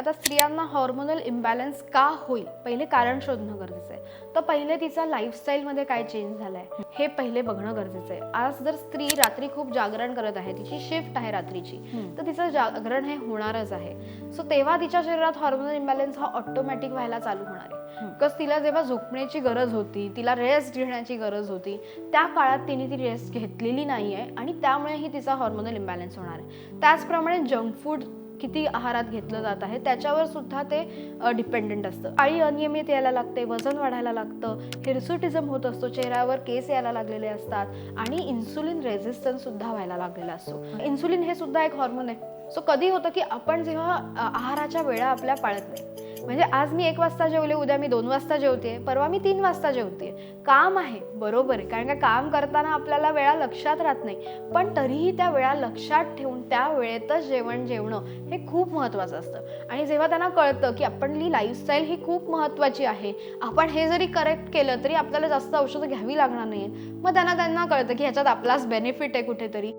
आता स्त्रियांना hormonal imbalance का होईल, पहिले कारण शोधणं गरजेचं आहे. तर पहिले तिचा लाईफस्टाईलमध्ये काय चेंज झालाय हे पहिले बघणं गरजेचं आहे. आज जर स्त्री रात्री खूप जागरण करत आहे, तिची शिफ्ट आहे रात्रीची, तर तिचं जागरण हे होणारच आहे. सो तेव्हा तिच्या शरीरात हॉर्मोनल इम्बॅलन्स हा ऑटोमॅटिक व्हायला चालू होणार आहे. बिकॉज तिला जेव्हा झोपण्याची गरज होती, तिला रेस्ट घेण्याची गरज होती, त्या काळात तिने ती रेस्ट घेतलेली नाही आहे आणि त्यामुळेही तिचा हॉर्मोनल इम्बॅलन्स होणार आहे. त्याचप्रमाणे जंक फूड किती आहारात घेतलं जात आहे त्याच्यावर सुद्धा ते डिपेंडंट असतं. पाळी अनियमित यायला लागते, वजन वाढायला लागतं, हिरसुटिझम होत असतो, चेहऱ्यावर केस यायला लागलेले असतात आणि इन्सुलिन रेझिस्टन्स सुद्धा व्हायला लागलेला असतो. इन्सुलिन हे सुद्धा एक हॉर्मोन आहे. सो कधी होतं की आपण जेव्हा आहाराच्या वेळा आपल्या पाळत नाही, म्हणजे आज मी 1 वाजता जेवले, उद्या मी 2 वाजता जेवते, परवा मी 3 वाजता जेवते. काम आहे, बरोबर आहे, कारण का काम करताना आपल्याला वेळा लक्षात राहत नाही, पण तरीही त्या वेळा लक्षात ठेवून त्या वेळेतच जेवणं हे खूप महत्त्वाचं असतं. आणि जेव्हा त्यांना कळतं की आपली लाईफस्टाईल ही खूप महत्त्वाची आहे, आपण हे जरी करेक्ट केलं तरी आपल्याला जास्त औषधं घ्यावी लागणार नाही, मग त्यांना कळतं की ह्याच्यात आपलाच बेनिफिट आहे कुठेतरी.